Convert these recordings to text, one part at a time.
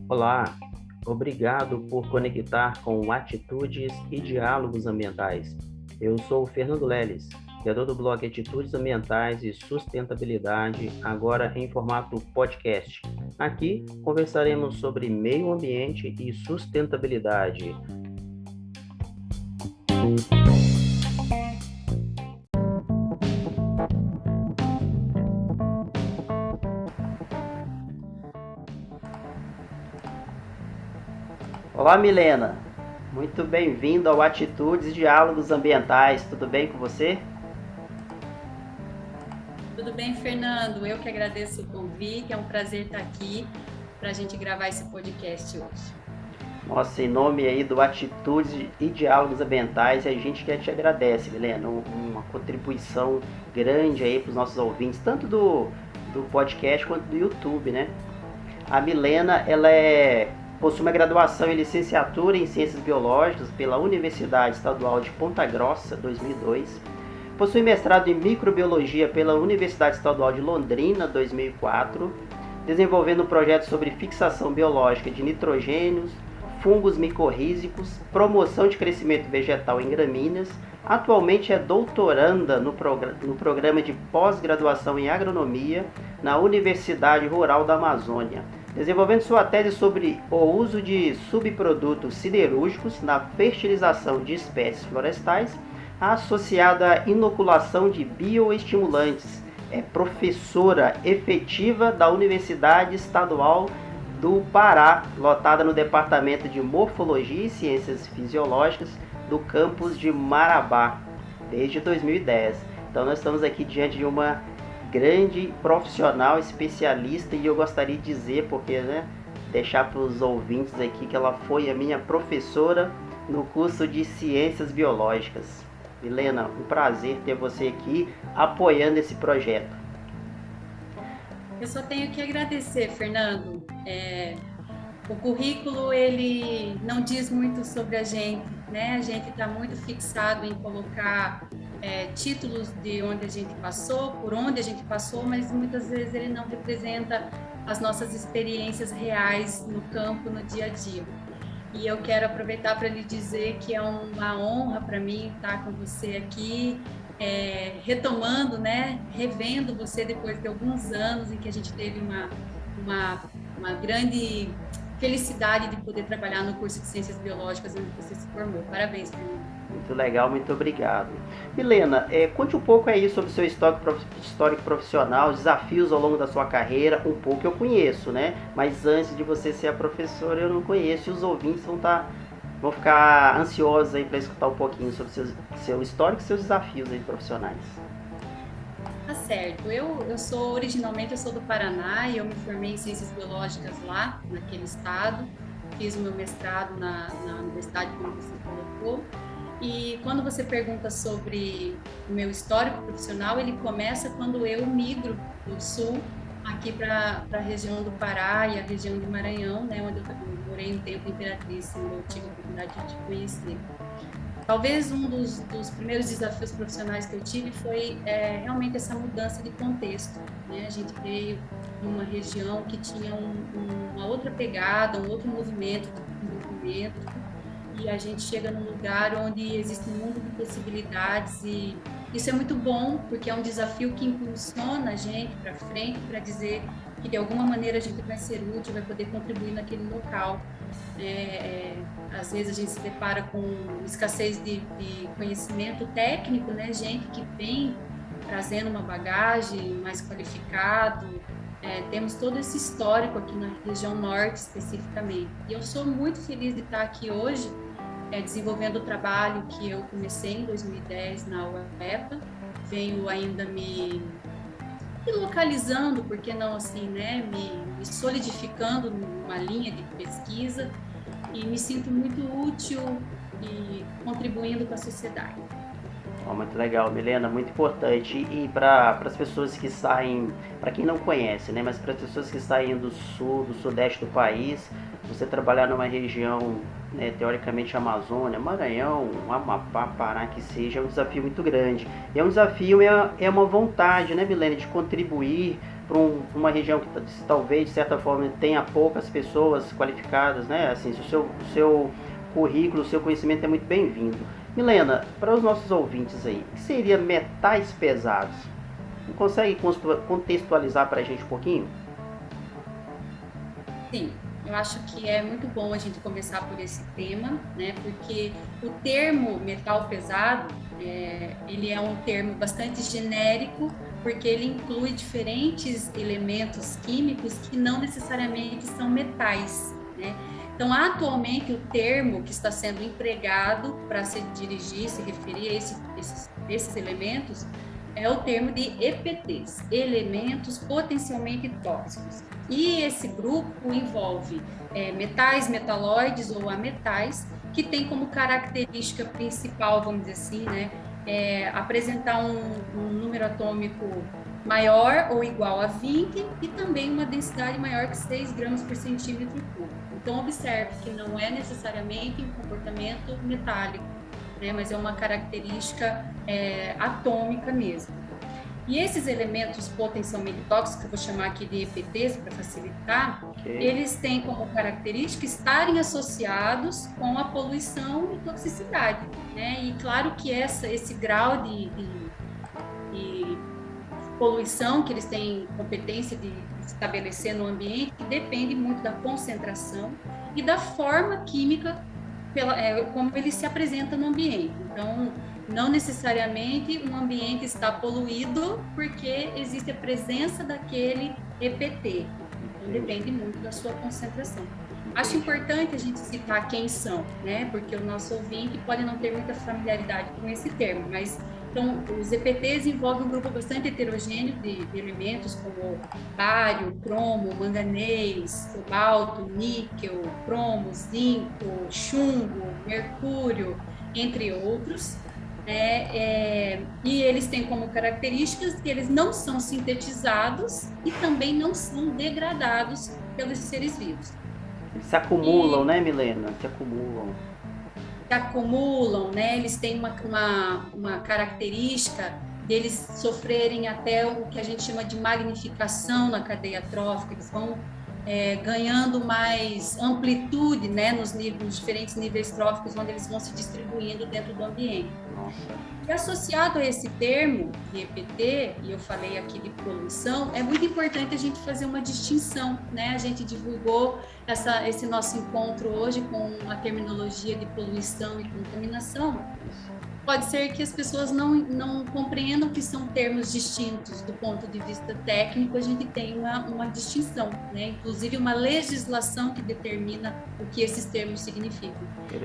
Olá, obrigado por conectar com Atitudes e Diálogos Ambientais. Eu sou o Fernando Leles, criador do blog Atitudes Ambientais e Sustentabilidade, agora em formato podcast. Aqui conversaremos sobre meio ambiente e sustentabilidade. Olá, Milena. Muito bem-vindo ao Atitudes e Diálogos Ambientais. Tudo bem com você? Tudo bem, Fernando? Eu que agradeço o convite. É um prazer estar aqui para a gente gravar esse podcast hoje. Nossa, em nome aí do Atitudes e Diálogos Ambientais, a gente que te agradece, Milena, uma contribuição grande aí para os nossos ouvintes, tanto do podcast quanto do YouTube, né? A Milena, possui uma graduação em licenciatura em Ciências Biológicas pela Universidade Estadual de Ponta Grossa, 2002. Possui mestrado em Microbiologia pela Universidade Estadual de Londrina, 2004, desenvolvendo um projeto sobre fixação biológica de nitrogênios, fungos micorrízicos, promoção de crescimento vegetal em gramíneas. Atualmente é doutoranda no programa de pós-graduação em agronomia na Universidade Rural da Amazônia, desenvolvendo sua tese sobre o uso de subprodutos siderúrgicos na fertilização de espécies florestais, associada à inoculação de bioestimulantes. É professora efetiva da Universidade Estadual do Pará, lotada no Departamento de Morfologia e Ciências Fisiológicas do campus de Marabá, desde 2010. Então nós estamos aqui diante de uma grande profissional, especialista, e eu gostaria de dizer, porque, deixar para os ouvintes aqui que ela foi a minha professora no curso de Ciências Biológicas. Milena, um prazer ter você aqui apoiando esse projeto. Eu só tenho que agradecer, Fernando. O currículo, ele não diz muito sobre a gente, né? A gente está muito fixado em colocar títulos de onde a gente passou, por onde a gente passou, mas muitas vezes ele não representa as nossas experiências reais no campo, no dia a dia. E eu quero aproveitar para lhe dizer que é uma honra para mim estar com você aqui, retomando, né, revendo você depois de alguns anos em que a gente teve uma grande felicidade de poder trabalhar no curso de Ciências Biológicas onde você se formou. Parabéns, Fernando. Muito legal, muito obrigado. Milena, conte um pouco aí sobre o seu histórico profissional, os desafios ao longo da sua carreira. Um pouco eu conheço, né? Mas antes de você ser a professora, eu não conheço, e os ouvintes vão ficar ansiosos aí para escutar um pouquinho sobre seu histórico e seus desafios aí profissionais. Tá certo. Originalmente eu sou do Paraná e eu me formei em Ciências Biológicas lá, naquele estado. Fiz o meu mestrado na universidade, como você colocou. E quando você pergunta sobre o meu histórico profissional, ele começa quando eu migro do sul aqui para a região do Pará e a região do Maranhão, né, onde eu morei um tempo em Imperatriz, onde eu tive a oportunidade de conhecer. Talvez um dos primeiros desafios profissionais que eu tive foi realmente essa mudança de contexto, né? A gente veio de uma região que tinha uma outra pegada, um outro movimento de desenvolvimento, e a gente chega num lugar onde existe um mundo de possibilidades, e isso é muito bom, porque é um desafio que impulsiona a gente para frente, para dizer que de alguma maneira a gente vai ser útil, vai poder contribuir naquele local. Às vezes a gente se depara com escassez de conhecimento técnico, né? Gente que vem trazendo uma bagagem mais qualificado. Temos todo esse histórico aqui na região norte especificamente. E eu sou muito feliz de estar aqui hoje, desenvolvendo o trabalho que eu comecei em 2010 na UEPA. Venho ainda me localizando, porque não assim, né? Me solidificando numa linha de pesquisa, e me sinto muito útil e contribuindo com a sociedade. Muito legal, Milena, muito importante. E para as pessoas que saem, para quem não conhece, mas para as pessoas que saem do sul, do sudeste do país, você trabalhar numa região né, teoricamente Amazônia, Maranhão, Amapá, Pará, que seja, é um desafio muito grande. E é um desafio, é uma vontade, né, Milene, de contribuir para uma região que talvez, de certa forma, tenha poucas pessoas qualificadas, né? Assim, o seu currículo, o seu conhecimento é muito bem-vindo. Milena, para os nossos ouvintes aí, o que seria metais pesados? Consegue contextualizar para a gente um pouquinho? Sim, eu acho que é muito bom a gente começar por esse tema, né? Porque o termo metal pesado, ele é um termo bastante genérico, porque ele inclui diferentes elementos químicos que não necessariamente são metais, né? Então, atualmente, o termo que está sendo empregado para se referir a esses elementos, é o termo de EPTs, elementos potencialmente tóxicos. E esse grupo envolve metais, metalóides ou ametais, que tem como característica principal, vamos dizer assim, né, apresentar um número atômico maior ou igual a 20 e também uma densidade maior que 6 gramas por centímetro cúbico. Então, observe que não é necessariamente um comportamento metálico, né, mas é uma característica atômica mesmo. E esses elementos potencialmente tóxicos, que eu vou chamar aqui de EPTs para facilitar, eles têm como característica estarem associados com a poluição e toxicidade, né? E claro que esse grau de poluição que eles têm competência de estabelecer no ambiente depende muito da concentração e da forma química como ele se apresenta no ambiente. Então, não necessariamente um ambiente está poluído porque existe a presença daquele EPT. Então, depende muito da sua concentração. Acho importante a gente citar quem são, né? Porque o nosso ouvinte pode não ter muita familiaridade com esse termo, mas então, os EPTs envolvem um grupo bastante heterogêneo de elementos como bário, cromo, manganês, cobalto, níquel, cromo, zinco, chumbo, mercúrio, entre outros. E eles têm como características que eles não são sintetizados e também não são degradados pelos seres vivos. Eles se acumulam, né, Milena? Se acumulam, né? Eles têm uma característica deles sofrerem até o que a gente chama de magnificação na cadeia trófica. Eles vão ganhando mais amplitude, né, nos diferentes níveis tróficos, onde eles vão se distribuindo dentro do ambiente. E associado a esse termo de EPT, e eu falei aqui de poluição, é muito importante a gente fazer uma distinção, né? A gente divulgou esse nosso encontro hoje com a terminologia de poluição e contaminação. Pode ser que as pessoas não compreendam que são termos distintos do ponto de vista técnico, a gente tem uma distinção, né? Inclusive uma legislação que determina o que esses termos significam.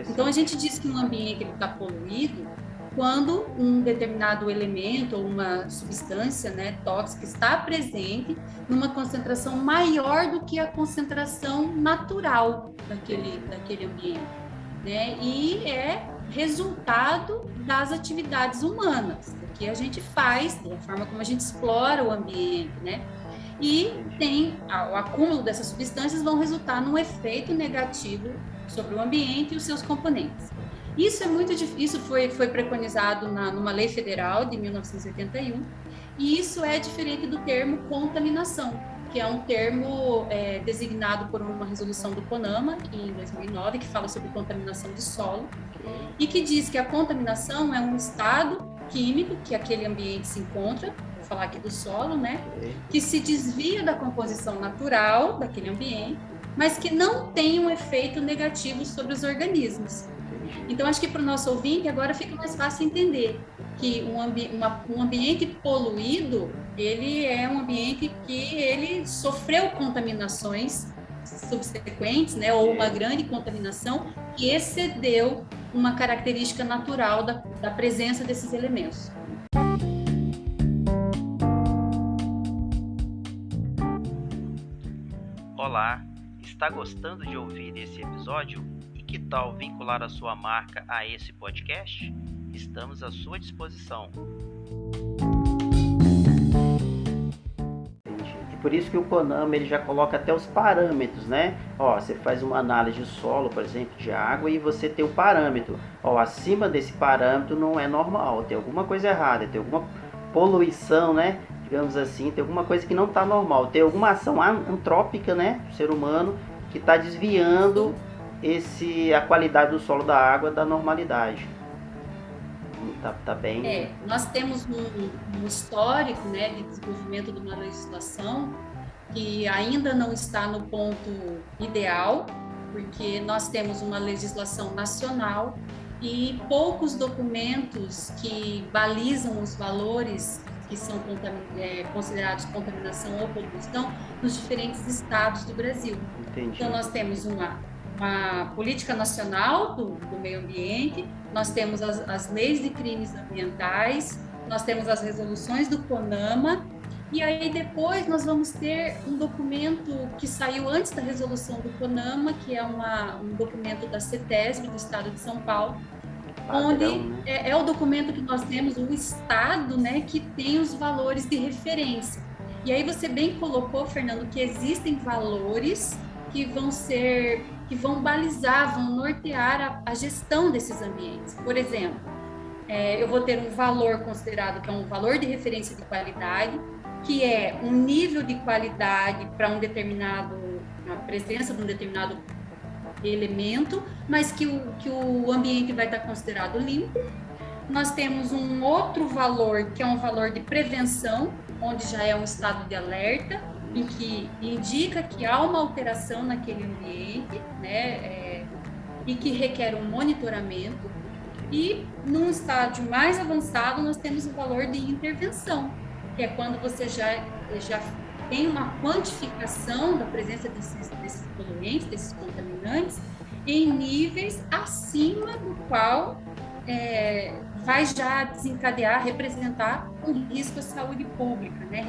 Então, a gente diz que um ambiente está poluído quando um determinado elemento ou uma substância, né, tóxica está presente numa concentração maior do que a concentração natural daquele ambiente, né? E é resultado das atividades humanas, do que a gente faz, da forma como a gente explora o ambiente, né? E o acúmulo dessas substâncias vão resultar num efeito negativo sobre o ambiente e os seus componentes. Isso foi preconizado numa lei federal de 1981, e isso é diferente do termo contaminação, que é um termo designado por uma resolução do CONAMA, em 2009, que fala sobre contaminação de solo, e que diz que a contaminação é um estado químico que aquele ambiente se encontra, vou falar aqui do solo, né, que se desvia da composição natural daquele ambiente, mas que não tem um efeito negativo sobre os organismos. Então, acho que para o nosso ouvinte agora fica mais fácil entender que um ambiente poluído, ele é um ambiente que ele sofreu contaminações subsequentes, né, ou uma grande contaminação que excedeu uma característica natural da presença desses elementos. Olá, está gostando de ouvir esse episódio? E que tal vincular a sua marca a esse podcast? Estamos à sua disposição. por isso que o CONAMA ele já coloca até os parâmetros, né? Ó, você faz uma análise de solo, por exemplo, de água, e você tem o parâmetro. Ó, acima desse parâmetro não é normal, tem alguma coisa errada, tem alguma poluição, né? Digamos assim, tem alguma coisa que não está normal, tem alguma ação antrópica, né, do ser humano, que está desviando a qualidade do solo da água da normalidade. Tá bem. Nós temos um histórico, né, de desenvolvimento de uma legislação que ainda não está no ponto ideal, porque nós temos uma legislação nacional e poucos documentos que balizam os valores que são considerados contaminação ou poluição nos diferentes estados do Brasil. Entendi. Então, nós temos uma política nacional do meio ambiente, nós temos as leis de crimes ambientais, nós temos as resoluções do CONAMA, e aí depois nós vamos ter um documento que saiu antes da resolução do CONAMA, que é um documento da CETESB, do Estado de São Paulo, onde é o documento que nós temos, o Estado, né, que tem os valores de referência. E aí você bem colocou, Fernando, que existem valores que vão balizar, vão nortear a gestão desses ambientes. Por exemplo, eu vou ter um valor considerado que é um valor de referência de qualidade, que é um nível de qualidade para a presença de um determinado elemento, mas que o ambiente vai estar considerado limpo. Nós temos um outro valor, que é um valor de prevenção, onde já é um estado de alerta, em que indica que há uma alteração naquele ambiente, né, e que requer um monitoramento. E num estágio mais avançado, nós temos o valor de intervenção, que é quando você já tem uma quantificação da presença desses poluentes, desses contaminantes, em níveis acima do qual vai já desencadear, representar um risco à saúde pública, né?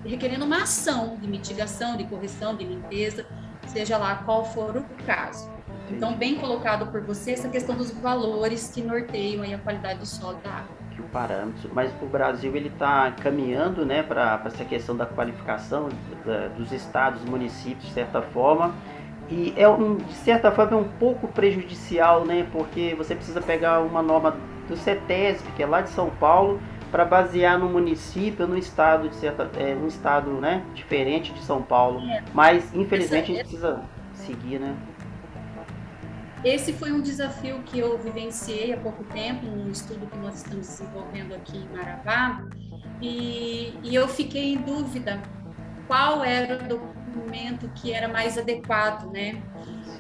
Requerendo uma ação de mitigação, de correção, de limpeza, seja lá qual for o caso. Então, bem colocado por você, essa questão dos valores que norteiam aí a qualidade do solo e da água. Que o parâmetro, mas o Brasil ele está caminhando, né, para essa questão da qualificação dos estados, municípios, de certa forma, e de certa forma é um pouco prejudicial, né, porque você precisa pegar uma norma do CETESB, que é lá de São Paulo, para basear no município, no estado, um estado, né, diferente de São Paulo, mas infelizmente a gente precisa seguir, né. Esse foi um desafio que eu vivenciei há pouco tempo, num estudo que nós estamos desenvolvendo aqui em Marabá, e eu fiquei em dúvida qual era o documento que era mais adequado, né?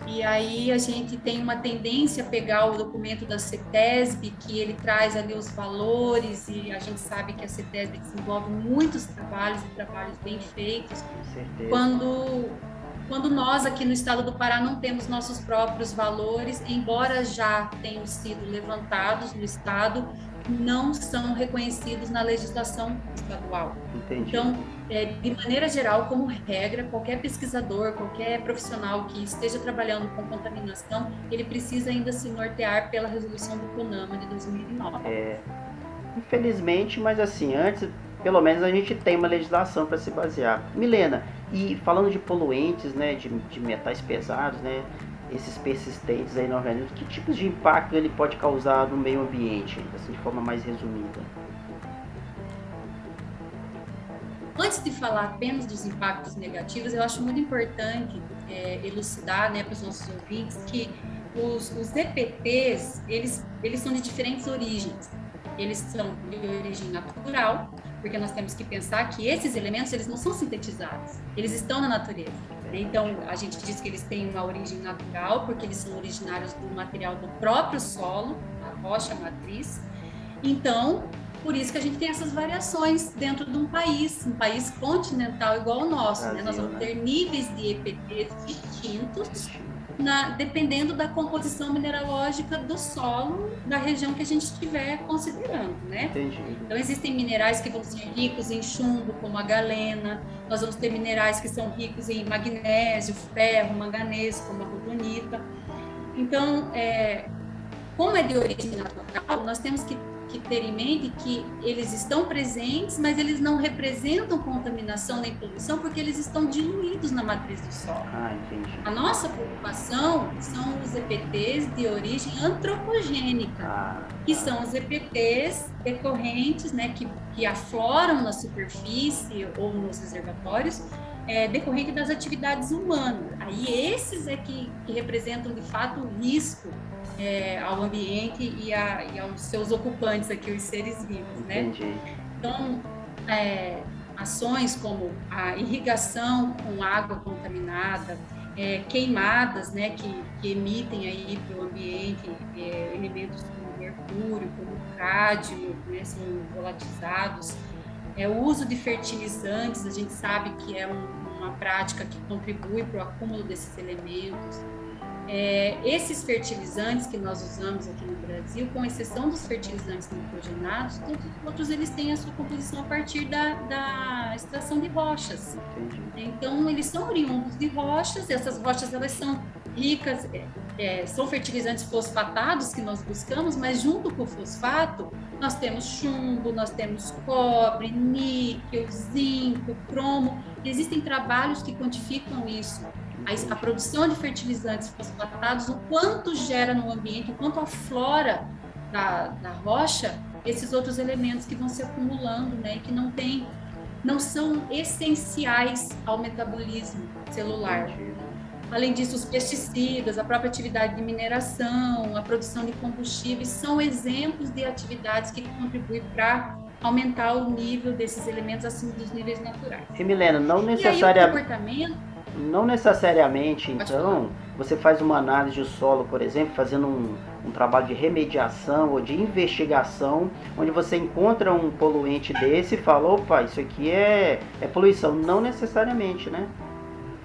E aí a gente tem uma tendência a pegar o documento da CETESB, que ele traz ali os valores, e a gente sabe que a CETESB desenvolve muitos trabalhos, e trabalhos bem feitos. Com certeza. Quando nós aqui no estado do Pará não temos nossos próprios valores, embora já tenham sido levantados no estado, não são reconhecidos na legislação estadual. Entendi. Então, de maneira geral, como regra, qualquer pesquisador, qualquer profissional que esteja trabalhando com contaminação, ele precisa ainda se nortear pela resolução do CONAMA de 2009. Infelizmente, mas assim, antes, pelo menos a gente tem uma legislação para se basear. Milena, e falando de poluentes, né, de metais pesados, né, esses persistentes aí no organismo, que tipos de impacto ele pode causar no meio ambiente, assim, de forma mais resumida? Antes de falar apenas dos impactos negativos, eu acho muito importante elucidar, né, para os nossos ouvintes que os EPTs, eles são de diferentes origens. Eles são de origem natural, porque nós temos que pensar que esses elementos eles não são sintetizados, eles estão na natureza. Então, a gente diz que eles têm uma origem natural, porque eles são originários do material do próprio solo, a rocha matriz. Então, por isso que a gente tem essas variações dentro de um país continental igual ao nosso. Brasil, né? Nós vamos ter níveis de EPTs distintos, dependendo da composição mineralógica do solo da região que a gente estiver considerando, né? Entendi. Então, existem minerais que vão ser ricos em chumbo, como a galena. Nós vamos ter minerais que são ricos em magnésio, ferro, manganês, como a rubronita. Então, como é de origem natural, nós temos que que ter em mente que eles estão presentes, mas eles não representam contaminação nem poluição, porque eles estão diluídos na matriz do solo. Entendi. A nossa preocupação são os EPTs de origem antropogênica, que são os EPTs decorrentes, né, que afloram na superfície ou nos reservatórios, decorrente das atividades humanas. Aí esses que representam, de fato, o risco ao ambiente e aos seus ocupantes aqui, os seres vivos, né? Entendi. Então, ações como a irrigação com água contaminada, queimadas, né, que emitem aí para o ambiente elementos como mercúrio, como cádmio, né, são volatizados. O uso de fertilizantes, a gente sabe que é uma prática que contribui para o acúmulo desses elementos. Esses fertilizantes que nós usamos aqui no Brasil, com exceção dos fertilizantes nitrogenados, todos os outros eles têm a sua composição a partir da extração de rochas. Entendi. Então, eles são oriundos de rochas, essas rochas elas são ricas, são fertilizantes fosfatados que nós buscamos, mas junto com o fosfato, nós temos chumbo, nós temos cobre, níquel, zinco, cromo. Existem trabalhos que quantificam isso. A produção de fertilizantes fosfatados, o quanto gera no ambiente, o quanto aflora da rocha esses outros elementos que vão se acumulando, né, e que não são essenciais ao metabolismo celular. Além disso, os pesticidas, a própria atividade de mineração, a produção de combustíveis são exemplos de atividades que contribuem para aumentar o nível desses elementos acima dos níveis naturais. E Milena, não necessariamente, então, você faz uma análise de solo, por exemplo, fazendo um trabalho de remediação ou de investigação, onde você encontra um poluente desse e fala, opa, isso aqui é poluição. Não necessariamente, né?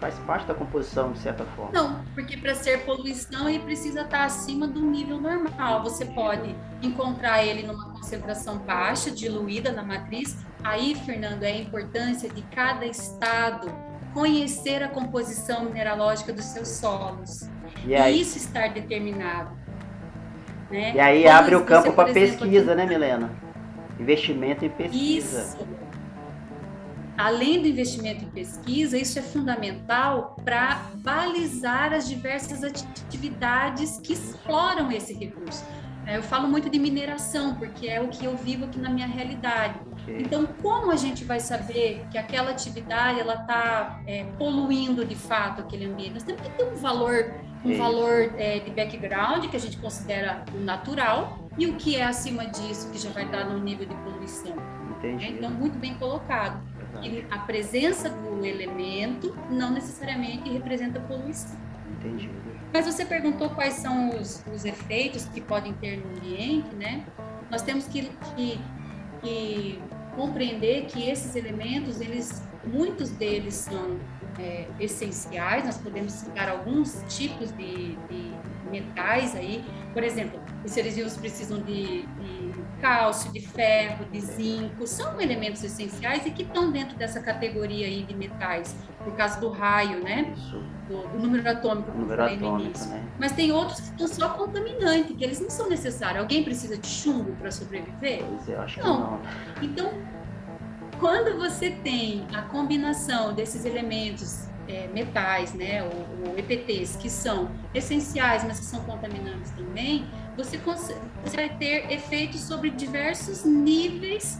Faz parte da composição, de certa forma. Não, porque para ser poluição ele precisa estar acima do nível normal. Você pode encontrar ele numa concentração baixa, diluída na matriz. Aí, Fernando, é a importância de cada estado conhecer a composição mineralógica dos seus solos. E isso estar determinado. Né? E aí abre o campo para pesquisa, né, Milena? Investimento em pesquisa. Isso. Além do investimento em pesquisa, isso é fundamental para balizar as diversas atividades que exploram esse recurso. Eu falo muito de mineração, porque é o que eu vivo aqui na minha realidade. Então, como a gente vai saber que aquela atividade ela está poluindo de fato aquele ambiente? Nós temos que ter um valor de background que a gente considera o natural e o que é acima disso que já vai estar no nível de poluição. Entendi. Então, muito bem colocado. E a presença do elemento não necessariamente representa poluição. Entendi. Mas você perguntou quais são os efeitos que podem ter no ambiente, né? Nós temos que compreender que esses elementos, muitos deles são essenciais. Nós podemos citar alguns tipos de metais aí. Por exemplo, os seres vivos precisam de cálcio, de ferro, de zinco. São elementos essenciais e que estão dentro dessa categoria aí de metais, por causa do raio, né? Do número atômico, como eu falei no início. Né? Mas tem outros que são só contaminantes, que eles não são necessários. Alguém precisa de chumbo para sobreviver? Pois eu acho que não. Então, quando você tem a combinação desses elementos metais, né, ou EPTs, que são essenciais, mas que são contaminantes também, você vai ter efeitos sobre diversos níveis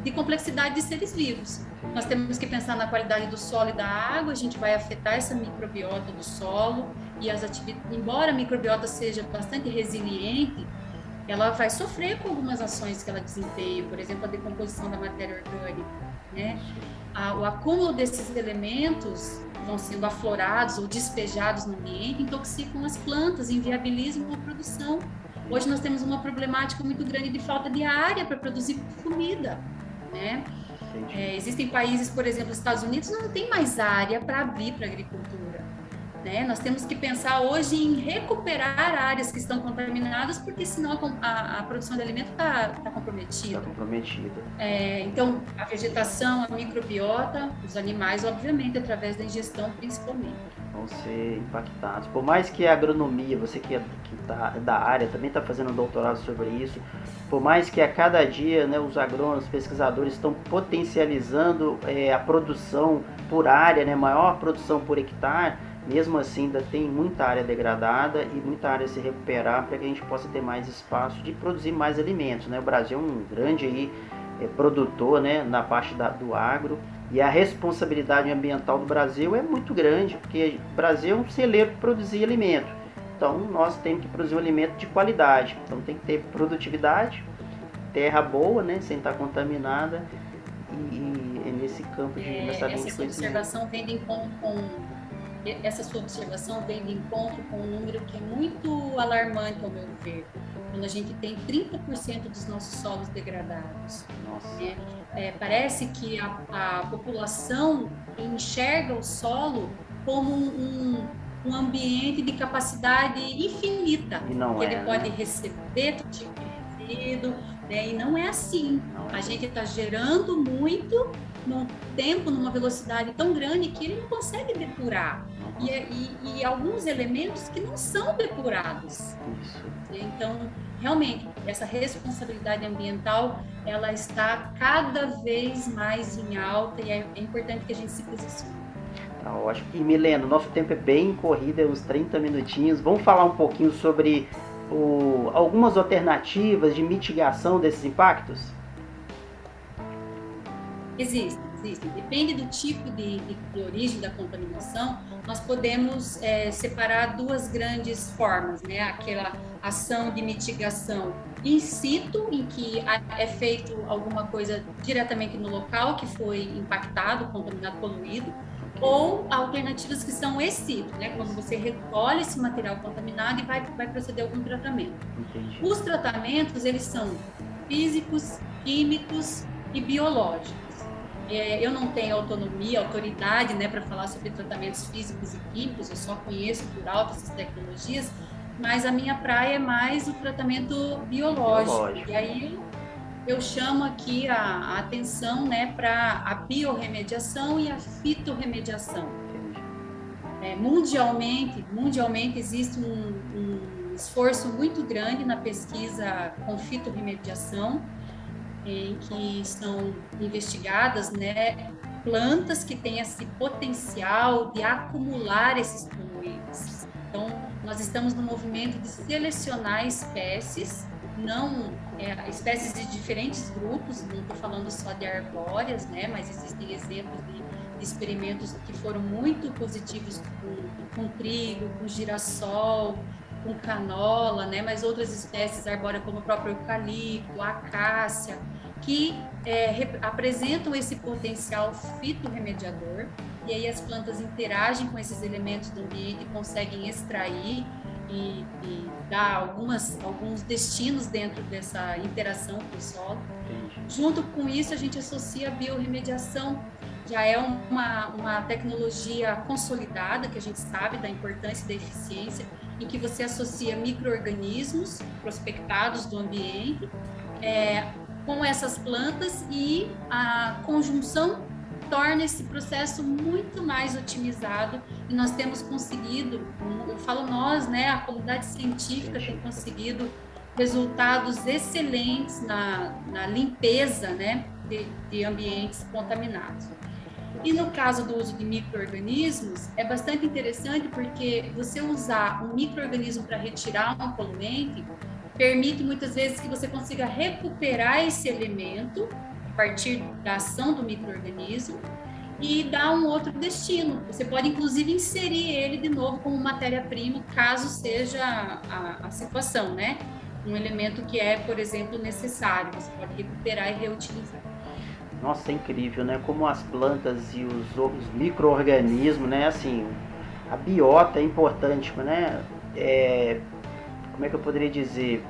de complexidade de seres vivos. Nós temos que pensar na qualidade do solo e da água, a gente vai afetar essa microbiota do solo, e embora a microbiota seja bastante resiliente, ela vai sofrer com algumas ações que ela desempenha, por exemplo, a decomposição da matéria orgânica, né? O acúmulo desses elementos vão sendo aflorados ou despejados no ambiente, intoxicam as plantas, inviabilizam a produção. Hoje nós temos uma problemática muito grande de falta de área para produzir comida, né? Existem países, por exemplo, os Estados Unidos, não tem mais área para abrir para a agricultura. Né? Nós temos que pensar hoje em recuperar áreas que estão contaminadas, porque senão a produção de alimento está comprometida. Está comprometida. Então, a vegetação, a microbiota, os animais, obviamente, através da ingestão, principalmente. vão ser impactados. Por mais que a agronomia, você que tá da área, também está fazendo um doutorado sobre isso, por mais que a cada dia, né, os agrônomos, os pesquisadores estão potencializando a produção por área, né, maior produção por hectare, mesmo assim ainda tem muita área degradada e muita área a se recuperar para que a gente possa ter mais espaço de produzir mais alimentos, né? O Brasil é um grande aí, produtor, né, na parte do agro, e a responsabilidade ambiental do Brasil é muito grande, porque o Brasil é um celeiro de produzir alimento. Então nós temos que produzir um alimento de qualidade. Então tem que ter produtividade, terra boa, né, sem estar contaminada, e é nesse campo de essa sua observação vem de encontro com essa sua observação vem de encontro com um número que é muito alarmante ao meu ver, quando a gente tem 30% dos nossos solos degradados. Parece que a população enxerga o solo como um ambiente de capacidade infinita, que ele pode receber todo tipo de resíduo, né? E não é assim. A gente está gerando muito num tempo, numa velocidade tão grande que ele não consegue depurar. E alguns elementos que não são depurados. Então, realmente, essa responsabilidade ambiental, ela está cada vez mais em alta e é importante que a gente se posicione. Tá ótimo. E Milena, nosso tempo é bem corrido, é uns 30 minutinhos. Vamos falar um pouquinho sobre algumas alternativas de mitigação desses impactos? Existem. Depende do tipo de origem da contaminação, nós podemos separar duas grandes formas, né? Aquela ação de mitigação in situ, em que é feito alguma coisa diretamente no local que foi impactado, contaminado, poluído, ou alternativas que são ex situ, né? Quando você recolhe esse material contaminado e vai proceder a algum tratamento. Entendi. Os tratamentos, eles são físicos, químicos e biológicos. Eu não tenho autoridade, né, para falar sobre tratamentos físicos e químicos, eu só conheço por alto essas tecnologias, mas a minha praia é mais o tratamento biológico. E aí eu chamo aqui a atenção, né, para a biorremediação e a fitorremediação. Mundialmente existe um esforço muito grande na pesquisa com fitorremediação, em que são investigadas, né, plantas que têm esse potencial de acumular esses poluentes. Então, nós estamos no movimento de selecionar espécies, espécies de diferentes grupos, não estou falando só de arbóreas, né, mas existem exemplos de experimentos que foram muito positivos com trigo, com girassol, com canola, né, mas outras espécies arbóreas como o próprio eucalipto, a acácia, que apresentam esse potencial fitorremediador, e aí as plantas interagem com esses elementos do ambiente e conseguem extrair e dar alguns destinos dentro dessa interação com o solo. Junto com isso, a gente associa a biorremediação, já é uma tecnologia consolidada, que a gente sabe da importância e da eficiência, em que você associa micro-organismos prospectados do ambiente com essas plantas, e a conjunção torna esse processo muito mais otimizado, e nós temos conseguido, eu falo nós, né, a comunidade científica tem conseguido resultados excelentes na limpeza, né, de ambientes contaminados. E no caso do uso de micro-organismos, é bastante interessante porque você usar um micro-organismo para retirar um poluente permite muitas vezes que você consiga recuperar esse elemento a partir da ação do micro-organismo e dar um outro destino. Você pode inclusive inserir ele de novo como matéria-prima, caso seja a situação, né? Um elemento que é, por exemplo, necessário, você pode recuperar e reutilizar. Nossa, é incrível, né? Como as plantas e os micro-organismos, né? Assim, a biota é importante, né? Como é que eu poderia dizer?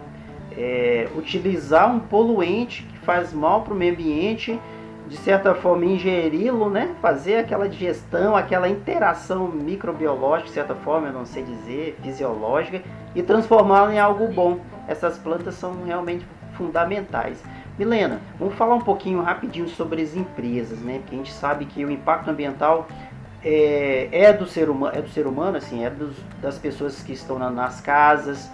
Utilizar um poluente que faz mal para o meio ambiente, de certa forma ingeri-lo, né? Fazer aquela digestão, aquela interação microbiológica, de certa forma, eu não sei dizer, fisiológica, e transformá-lo em algo bom. Essas plantas são realmente fundamentais. Milena, vamos falar um pouquinho rapidinho sobre as empresas, né? Porque a gente sabe que o impacto ambiental é do ser humano, assim, das pessoas que estão nas casas,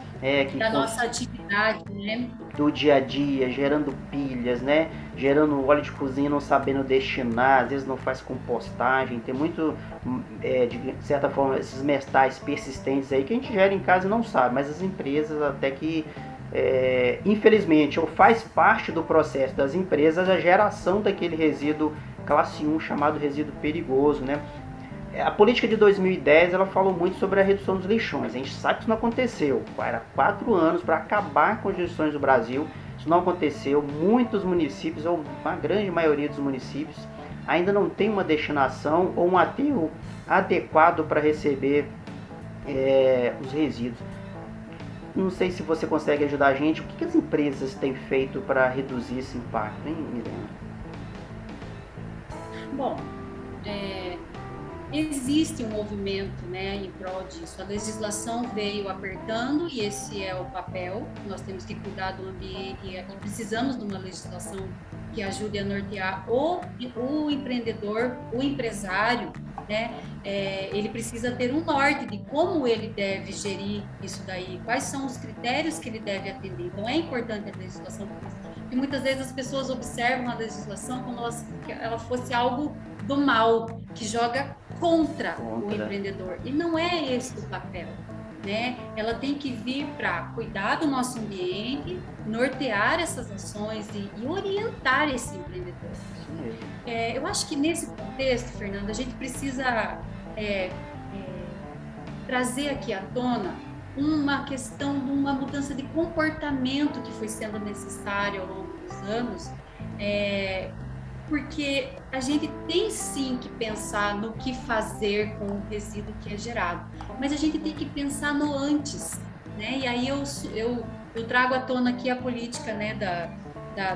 Da nossa atividade, né? do dia a dia, gerando pilhas, né? Gerando óleo de cozinha, não sabendo destinar, às vezes não faz compostagem, tem muito, de certa forma, esses metais persistentes aí que a gente gera em casa e não sabe, mas as empresas até que, infelizmente, ou faz parte do processo das empresas a geração daquele resíduo classe 1 chamado resíduo perigoso, né? A política de 2010 ela falou muito sobre a redução dos lixões. A gente sabe que isso não aconteceu. Era 4 anos para acabar com as lixões do Brasil. Isso não aconteceu. Muitos municípios, ou a grande maioria dos municípios, ainda não tem uma destinação ou um aterro adequado para receber os resíduos. Não sei se você consegue ajudar a gente. O que as empresas têm feito para reduzir esse impacto, hein, Milena? Bom, existe um movimento, né, em prol disso. A legislação veio apertando e esse é o papel. Nós temos que cuidar do ambiente e precisamos de uma legislação que ajude a nortear o empreendedor, o empresário, né? Ele precisa ter um norte de como ele deve gerir isso daí, quais são os critérios que ele deve atender. Então, é importante a legislação, porque muitas vezes as pessoas observam a legislação como que ela fosse algo do mal, que joga contra o empreendedor. E não é esse o papel, né? Ela tem que vir para cuidar do nosso ambiente, nortear essas ações e orientar esse empreendedor. Eu acho que nesse contexto, Fernanda, a gente precisa trazer aqui à tona uma questão de uma mudança de comportamento que foi sendo necessária ao longo dos anos, porque a gente tem sim que pensar no que fazer com o resíduo que é gerado, mas a gente tem que pensar no antes, né? E aí eu trago à tona aqui a política, né,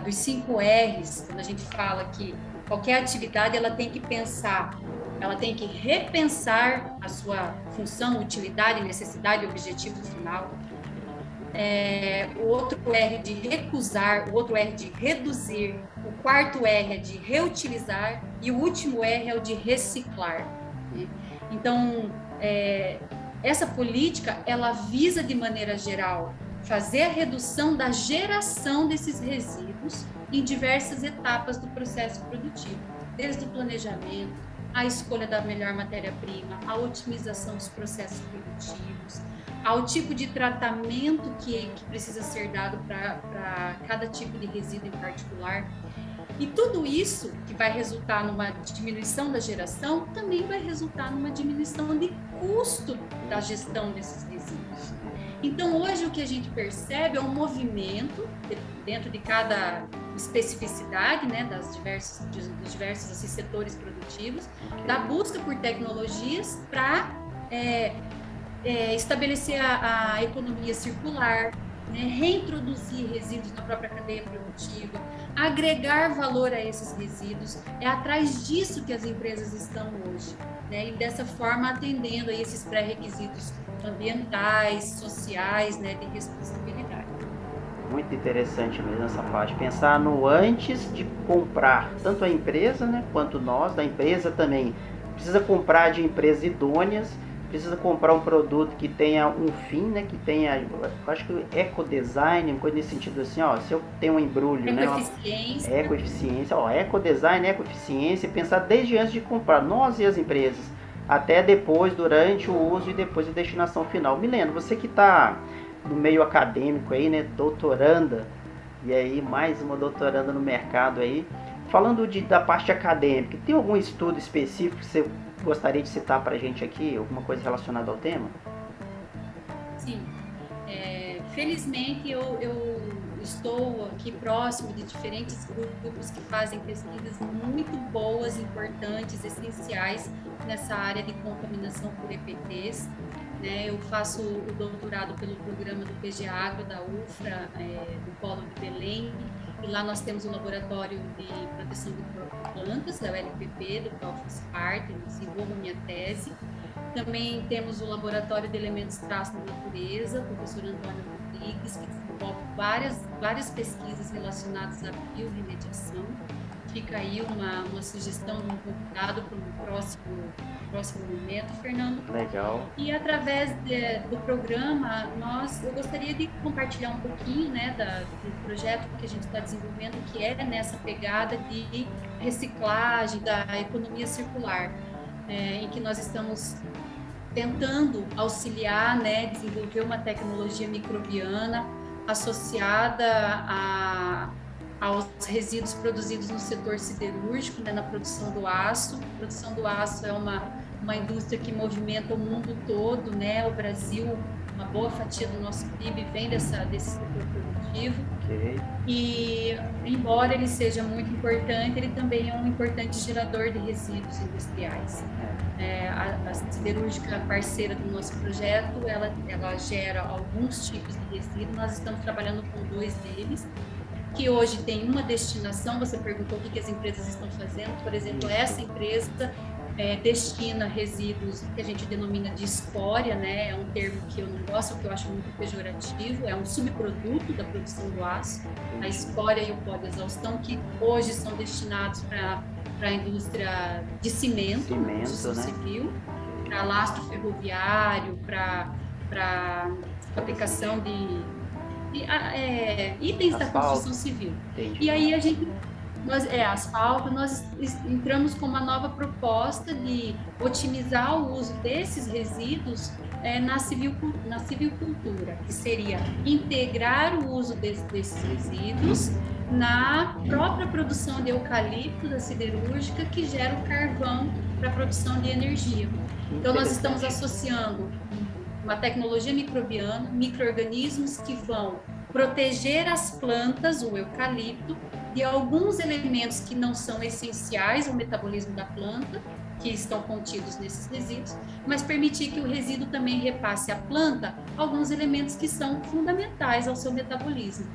dos 5 R's, quando a gente fala que qualquer atividade ela tem que pensar, ela tem que repensar a sua função, utilidade, necessidade e objetivo final. O outro R é de recusar, o outro R é de reduzir, o quarto R é de reutilizar e o último R é o de reciclar. Né? Então, essa política, ela visa de maneira geral fazer a redução da geração desses resíduos em diversas etapas do processo produtivo, desde o planejamento, a escolha da melhor matéria-prima, a otimização dos processos produtivos, ao tipo de tratamento que precisa ser dado para cada tipo de resíduo em particular. E tudo isso que vai resultar numa diminuição da geração, também vai resultar numa diminuição de custo da gestão desses resíduos. Então, hoje o que a gente percebe é um movimento dentro de cada especificidade, né, dos diversos assim, setores produtivos, da busca por tecnologias para estabelecer a economia circular, né, reintroduzir resíduos na própria cadeia produtiva, agregar valor a esses resíduos. É atrás disso que as empresas estão hoje, né, e dessa forma atendendo a esses pré-requisitos ambientais, sociais, né, de responsabilidade. Muito interessante mesmo essa parte, pensar no antes de comprar, tanto a empresa, né, quanto nós, da empresa também, precisa comprar de empresas idôneas, precisa comprar um produto que tenha um fim, né, que tenha, eu acho que ecodesign, uma coisa nesse sentido assim, ó, se eu tenho um embrulho, ecoeficiência, né, ecoeficiência, ó, ecodesign, ecoeficiência, pensar desde antes de comprar, nós e as empresas, até depois, durante o uso e depois a destinação final. Milena, você que está no meio acadêmico aí, né, doutoranda, e aí mais uma doutoranda no mercado aí, falando da parte acadêmica, tem algum estudo específico que você gostaria de citar para a gente aqui, alguma coisa relacionada ao tema? Sim, felizmente eu estou aqui próximo de diferentes grupos que fazem pesquisas muito boas, importantes, essenciais nessa área de contaminação por EPTs. Né? Eu faço o doutorado pelo programa do PG Agro, da UFRA, do Polo de Belém, e lá nós temos o Laboratório de Proteção de Plantas, da ULPP, do qual fiz parte, desenvolvo minha tese. Também temos o Laboratório de Elementos Traços da Natureza, o professor Antônio Rodrigues, que desenvolve várias pesquisas relacionadas à biorremediação. fica aí uma sugestão de um convidado para um próximo momento, Fernando. Legal. E através do programa, eu gostaria de compartilhar um pouquinho, né, do projeto que a gente está desenvolvendo, que é nessa pegada de reciclagem, da economia circular, em que nós estamos tentando auxiliar, né, desenvolver uma tecnologia microbiana associada aos resíduos produzidos no setor siderúrgico, né, na produção do aço. A produção do aço é uma indústria que movimenta o mundo todo, né? O Brasil, uma boa fatia do nosso PIB vem desse setor produtivo. Okay. E, embora ele seja muito importante, ele também é um importante gerador de resíduos industriais. A siderúrgica parceira do nosso projeto, ela gera alguns tipos de resíduos. Nós estamos trabalhando com 2 deles, que hoje tem uma destinação. Você perguntou o que as empresas estão fazendo. Por exemplo, essa empresa destina resíduos que a gente denomina de escória, né? É um termo que eu não gosto, que eu acho muito pejorativo, é um subproduto da produção do aço, a escória e o pó de exaustão, que hoje são destinados para a indústria de cimento, construção civil, para lastro ferroviário, para fabricação de itens da construção civil. Entendi. E aí asfalto, nós entramos com uma nova proposta de otimizar o uso desses resíduos na civicultura, que seria integrar o uso desses resíduos na própria produção de eucalipto da siderúrgica, que gera o carvão para a produção de energia. Então, nós estamos associando uma tecnologia microbiana, micro-organismos que vão proteger as plantas, o eucalipto, de alguns elementos que não são essenciais ao metabolismo da planta, que estão contidos nesses resíduos, mas permitir que o resíduo também repasse à planta alguns elementos que são fundamentais ao seu metabolismo.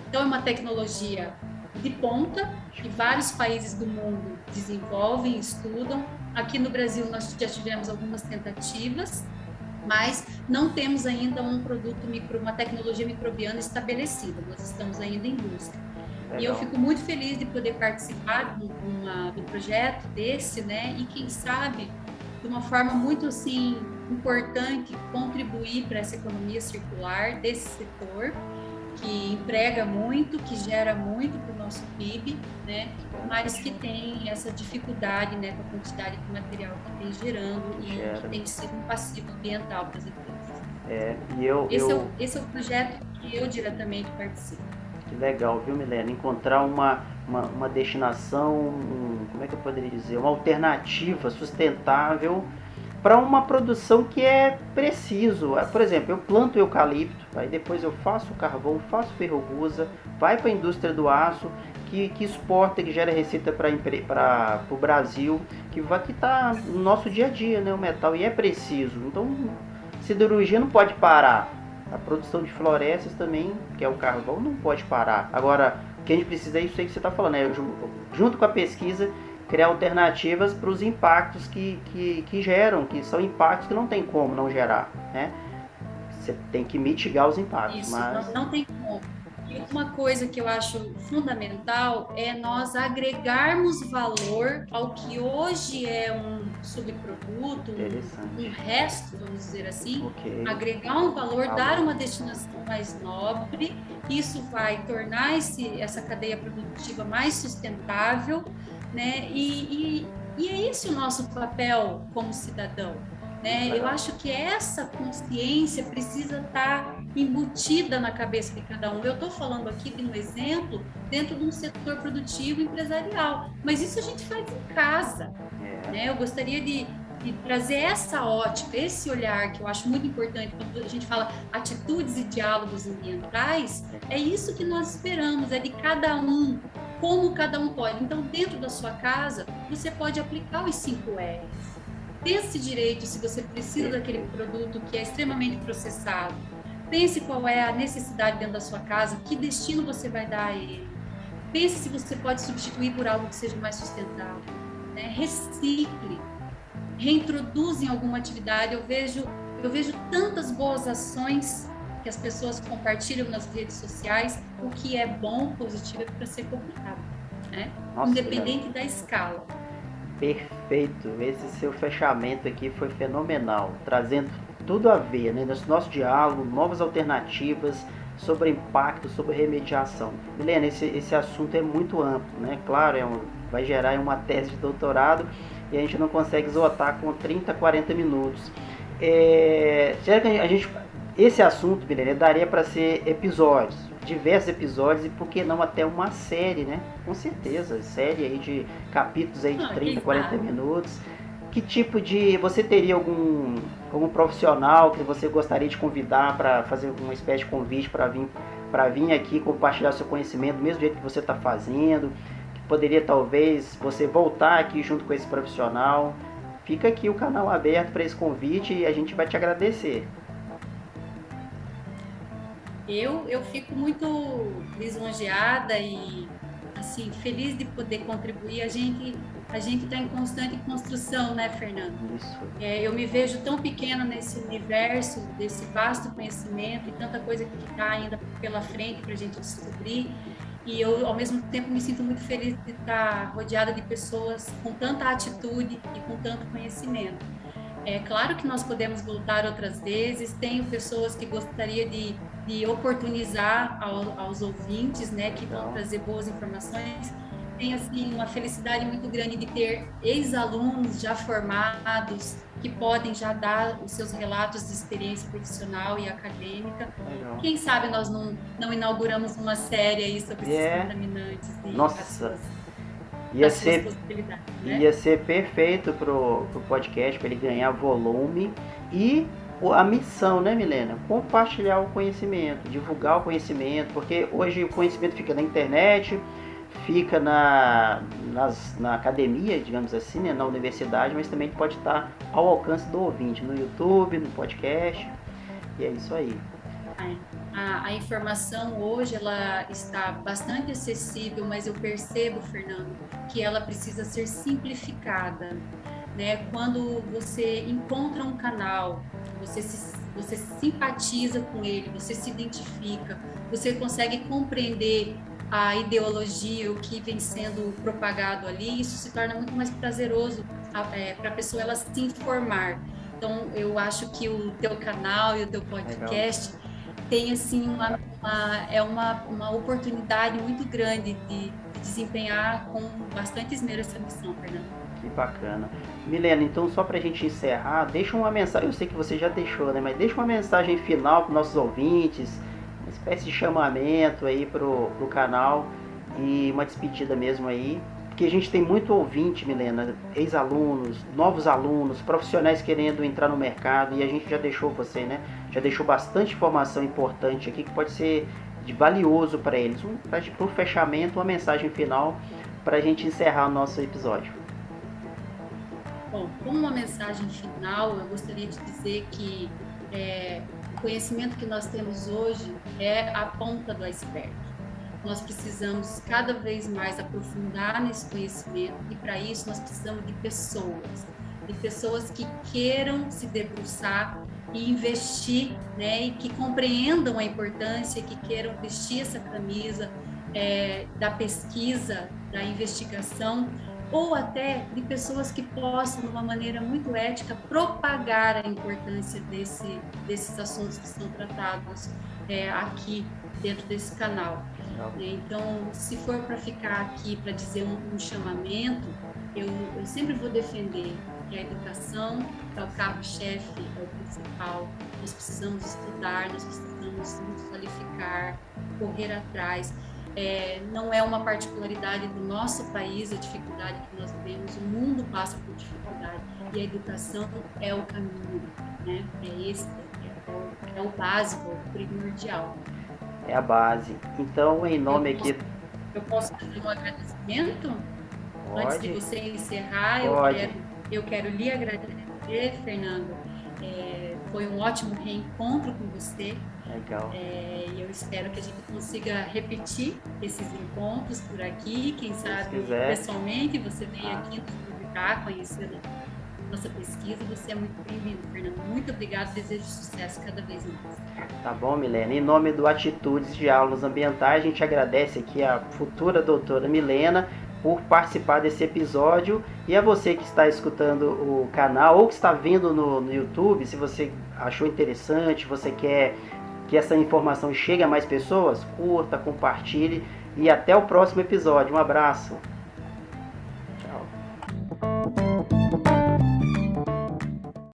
Então, é uma tecnologia de ponta, que vários países do mundo desenvolvem, estudam. Aqui no Brasil, nós já tivemos algumas tentativas, mas não temos ainda um produto, uma tecnologia microbiana estabelecida. Nós estamos ainda em busca. Legal. E eu fico muito feliz de poder participar do projeto desse, né? E quem sabe, de uma forma muito assim importante, contribuir para essa economia circular desse setor, que emprega muito, que gera muito para o nosso PIB, né? Mas que tem essa dificuldade, né, com a quantidade de material que vem gerando e que tem sido um passivo ambiental para as empresas. Esse é o projeto que eu diretamente participo. Que legal, viu, Milena? Encontrar uma destinação, como é que eu poderia dizer, uma alternativa sustentável para uma produção que é preciso. Por exemplo, eu planto eucalipto, aí depois eu faço carvão, faço ferrogusa, vai para a indústria do aço, que exporta, que gera receita para o Brasil, que está no nosso dia a dia, né, o metal, e é preciso. Então, siderurgia não pode parar. A produção de florestas também, que é o carvão, não pode parar. Agora, o que a gente precisa é isso aí que você está falando, né? Junto com a pesquisa, criar alternativas para os impactos que geram, que são impactos que não tem como não gerar, né? Você tem que mitigar os impactos. Isso, mas não tem como. E uma coisa que eu acho fundamental é nós agregarmos valor ao que hoje é um subproduto, um resto, vamos dizer assim, agregar um valor, dar uma destinação mais nobre. Isso vai tornar essa cadeia produtiva mais sustentável, né? E é esse o nosso papel como cidadão, né? Eu acho que essa consciência precisa estar embutida na cabeça de cada um. Eu estou falando aqui de um exemplo dentro de um setor produtivo empresarial, mas isso a gente faz em casa, né? Eu gostaria de trazer essa ótica, esse olhar que eu acho muito importante quando a gente fala atitudes e diálogos ambientais. É isso que nós esperamos, é de cada um, como cada um pode. Então, dentro da sua casa, você pode aplicar os 5 R's. Pense direito se você precisa daquele produto que é extremamente processado. Pense qual é a necessidade dentro da sua casa, que destino você vai dar a ele. Pense se você pode substituir por algo que seja mais sustentável, né? Recicle, reintroduza em alguma atividade. Eu vejo tantas boas ações que as pessoas compartilham nas redes sociais. O que é bom, positivo, é para ser copiado. né? Nossa, Independente da escala. Perfeito, esse seu fechamento aqui foi fenomenal, trazendo tudo a ver, né? Nesse nosso diálogo, novas alternativas sobre impacto, sobre remediação. Milena, esse assunto é muito amplo, né? Claro, vai gerar uma tese de doutorado e a gente não consegue esgotar com 30, 40 minutos. Será que esse assunto, Milena, daria para ser episódios, diversos episódios, e por que não até uma série, né? Com certeza, série aí de capítulos aí de 30, 40 minutos. Que tipo de... Você teria algum profissional que você gostaria de convidar para fazer uma espécie de convite para vir aqui compartilhar seu conhecimento, do mesmo jeito que você está fazendo? Que poderia talvez você voltar aqui junto com esse profissional? Fica aqui o canal aberto para esse convite e a gente vai te agradecer. Eu fico muito lisonjeada e assim feliz de poder contribuir. A gente está em constante construção, né, Fernando? Isso. Eu me vejo tão pequena nesse universo, desse vasto conhecimento e tanta coisa que está ainda pela frente para a gente descobrir. E eu, ao mesmo tempo, me sinto muito feliz de estar rodeada de pessoas com tanta atitude e com tanto conhecimento. É claro que nós podemos voltar outras vezes. Tenho pessoas que gostaria de oportunizar aos ouvintes, né, que vão trazer boas informações. Tenho assim uma felicidade muito grande de ter ex-alunos já formados que podem já dar os seus relatos de experiência profissional e acadêmica. Legal. Quem sabe nós não inauguramos uma série aí sobre esses contaminantes e Nossa. as suas possibilidades, né? Ia ser perfeito pro podcast, para ele ganhar volume e a missão, né, Milena? Compartilhar o conhecimento, divulgar o conhecimento, porque hoje o conhecimento fica na internet, fica na academia, digamos assim, né, na universidade, mas também pode estar ao alcance do ouvinte, no YouTube, no podcast, e é isso aí. A informação hoje ela está bastante acessível, mas eu percebo, Fernando, que ela precisa ser simplificada, né? Quando você encontra um canal, você simpatiza com ele, você se identifica, você consegue compreender a ideologia, o que vem sendo propagado ali, isso se torna muito mais prazeroso para a pessoa ela se informar. Então, eu acho que o teu canal e o teu podcast tem assim uma oportunidade muito grande de desempenhar com bastante esmero essa missão, Fernando. Que bacana. Milena, então só pra gente encerrar, deixa uma mensagem, eu sei que você já deixou, né? Mas deixa uma mensagem final para nossos ouvintes, uma espécie de chamamento aí pro canal e uma despedida mesmo aí. Porque a gente tem muito ouvinte, Milena, ex-alunos, novos alunos, profissionais querendo entrar no mercado, e a gente já deixou você, né? Já deixou bastante informação importante aqui que pode ser de valioso para eles. Para o fechamento, uma mensagem final para a gente encerrar o nosso episódio. Bom, como uma mensagem final, eu gostaria de dizer que o conhecimento que nós temos hoje é a ponta do iceberg. Nós precisamos cada vez mais aprofundar nesse conhecimento e para isso nós precisamos de pessoas que queiram se debruçar e investir, né, e que compreendam a importância, que queiram vestir essa camisa da pesquisa, da investigação, ou até de pessoas que possam, de uma maneira muito ética, propagar a importância desses assuntos que são tratados aqui dentro desse canal. Então, se for para ficar aqui para dizer um chamamento, eu sempre vou defender que a educação é o carro-chefe, é o principal. Nós precisamos estudar, nós precisamos nos qualificar, correr atrás. Não é uma particularidade do nosso país a dificuldade que nós vivemos, o mundo passa por dificuldade e a educação é o caminho, né? É o básico, o primordial. É a base. Então, em nome aqui... Eu posso fazer um agradecimento? Pode. Antes de você encerrar, eu quero lhe agradecer, Fernando. Foi um ótimo reencontro com você. Legal. E eu espero que a gente consiga repetir esses encontros por aqui. Quem sabe pessoalmente você vem aqui nos visitar, conhecer nossa pesquisa. Você é muito bem-vindo, Fernando. Muito obrigado, desejo sucesso cada vez mais. Tá bom, Milena. Em nome do Atitudes Diálogos Ambientais, a gente agradece aqui a futura doutora Milena por participar desse episódio. E a você que está escutando o canal ou que está vendo no YouTube, se você achou interessante, você quer que essa informação chegue a mais pessoas, curta, compartilhe e até o próximo episódio. Um abraço!